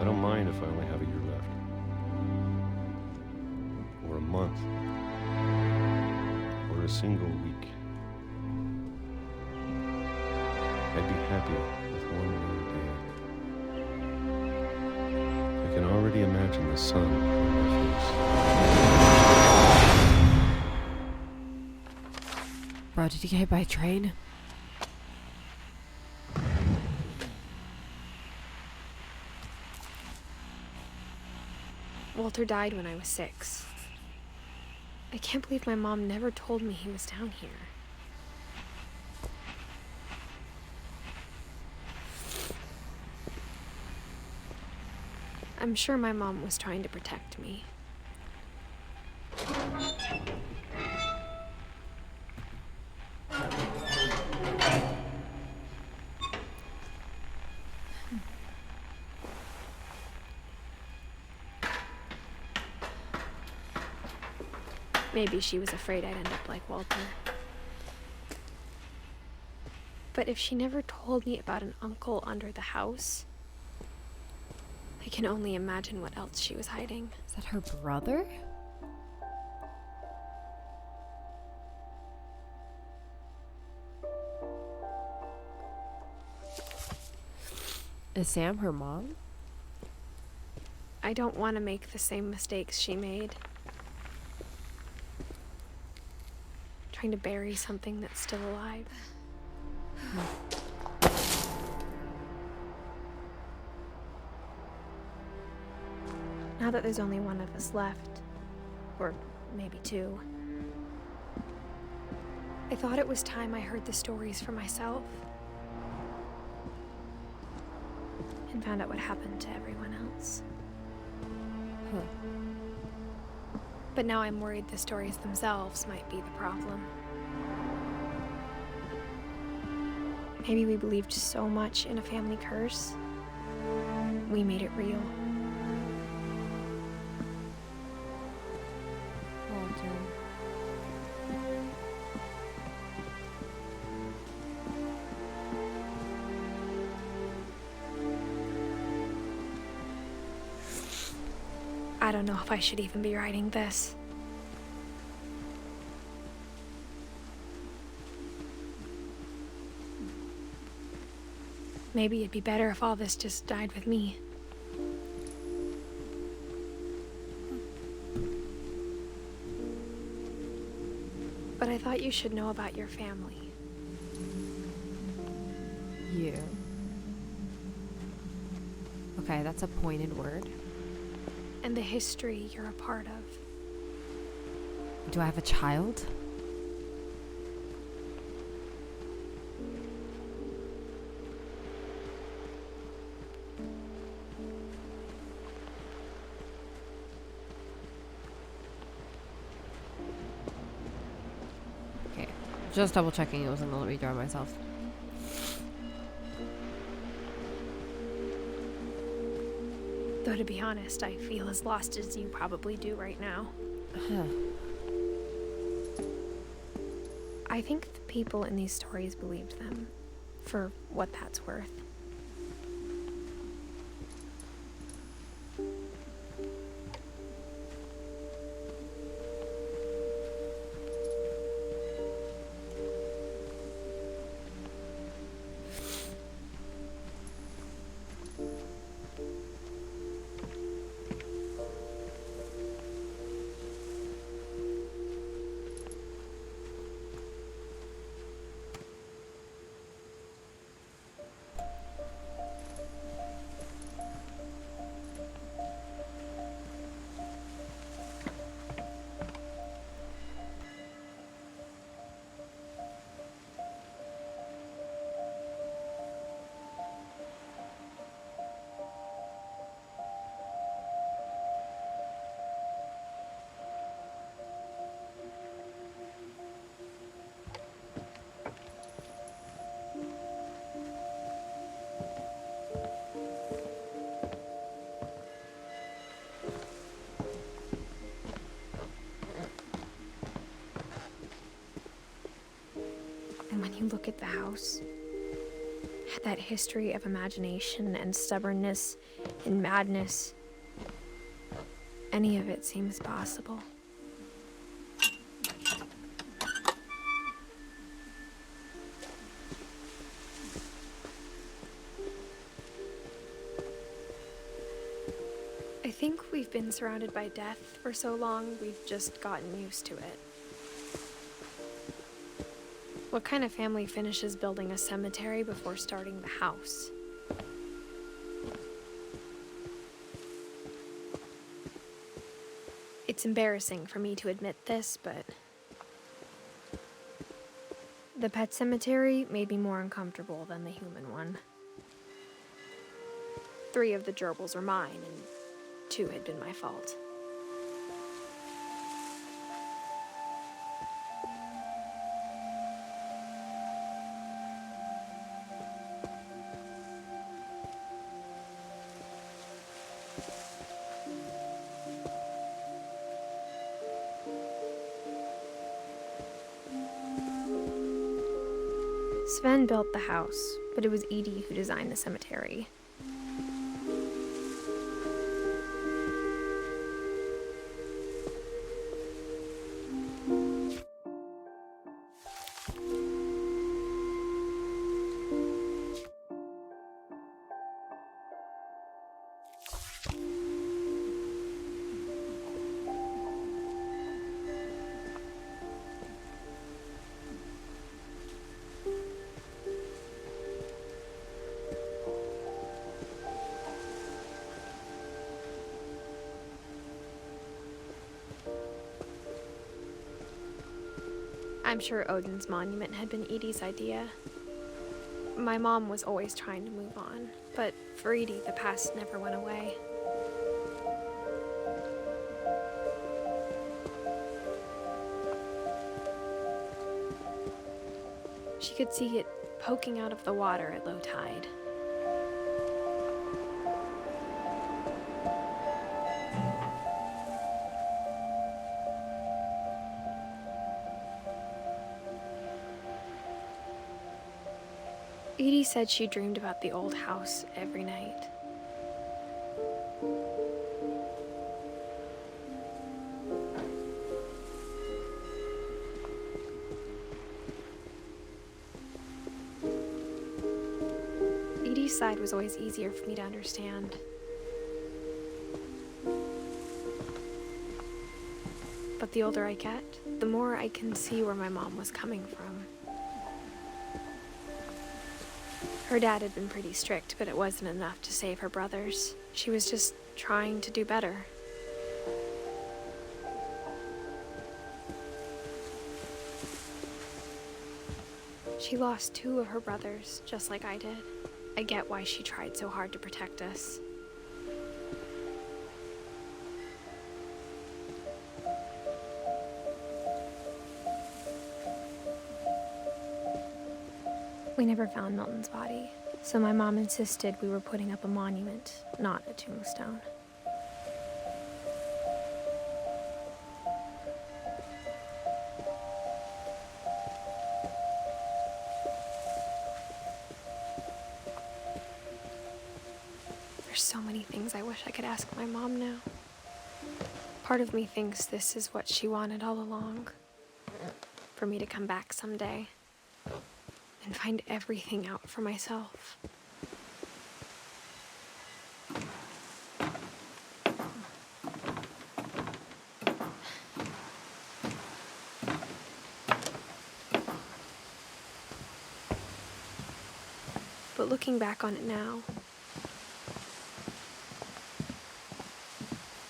I don't mind if I only have a year left. Or a month. Or a single week. I'd be happy with one more day. I can already imagine the sun on my face. Bro, did you get hit by a train? Walter died when I was 6. I can't believe my mom never told me he was down here. I'm sure my mom was trying to protect me. Maybe she was afraid I'd end up like Walter. But if she never told me about an uncle under the house, I can only imagine what else she was hiding. Is that her brother? Is Sam her mom? I don't want to make the same mistakes she made. Trying to bury something that's still alive. Now that there's only one of us left, or maybe 2, I thought it was time I heard the stories for myself and found out what happened to everyone else. But now I'm worried the stories themselves might be the problem. Maybe we believed so much in a family curse, we made it real. Walter. I don't know if I should even be writing this. Maybe it'd be better if all this just died with me. But I thought you should know about your family. You. Okay, that's a pointed word. And the history you're a part of. Do I have a child? Okay, just double checking it wasn't gonna let me draw myself. Though to be honest, I feel as lost as you probably do right now. I think the people in these stories believed them, for what that's worth. And when you look at the house, had that history of imagination and stubbornness and madness. Any of it seems possible. I think we've been surrounded by death for so long, we've just gotten used to it. What kind of family finishes building a cemetery before starting the house? It's embarrassing for me to admit this, but the pet cemetery made me more uncomfortable than the human one. 3 of the gerbils were mine, and 2 had been my fault. Sven built the house, but it was Edith who designed the cemetery. I'm sure Odin's monument had been Edie's idea. My mom was always trying to move on, but for Edie, the past never went away. She could see it poking out of the water at low tide. Edie said she dreamed about the old house every night. Edie's side was always easier for me to understand. But the older I get, the more I can see where my mom was coming from. Her dad had been pretty strict, but it wasn't enough to save her brothers. She was just trying to do better. She lost 2 of her brothers, just like I did. I get why she tried so hard to protect us. We never found Milton's body, so my mom insisted we were putting up a monument, not a tombstone. There's so many things I wish I could ask my mom now. Part of me thinks this is what she wanted all along, for me to come back someday and find everything out for myself. But looking back on it now,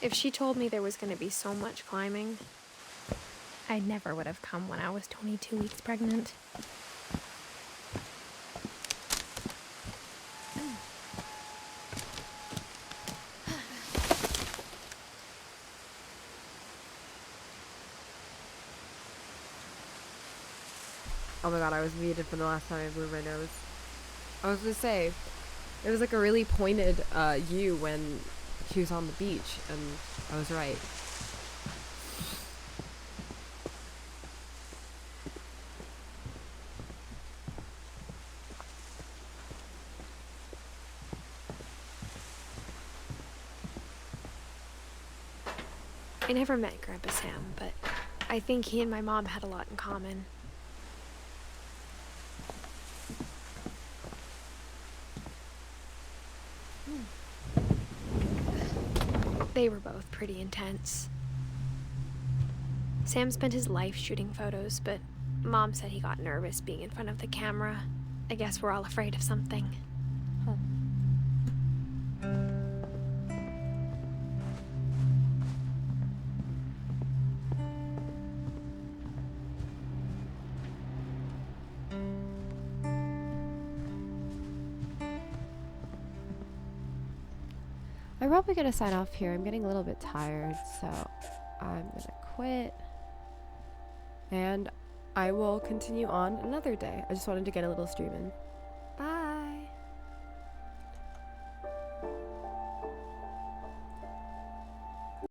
if she told me there was going to be so much climbing, I never would have come when I was 22 weeks pregnant. Oh my god, I was muted from the last time I blew my nose. I was gonna say, it was like a really pointed U when she was on the beach, and I was right. I never met Grandpa Sam, but I think he and my mom had a lot in common. They were both pretty intense. Sam spent his life shooting photos, but Mom said he got nervous being in front of the camera. I guess we're all afraid of something. I'm probably gonna sign off here. I'm getting a little bit tired, so I'm gonna quit. And I will continue on another day. I just wanted to get a little stream in.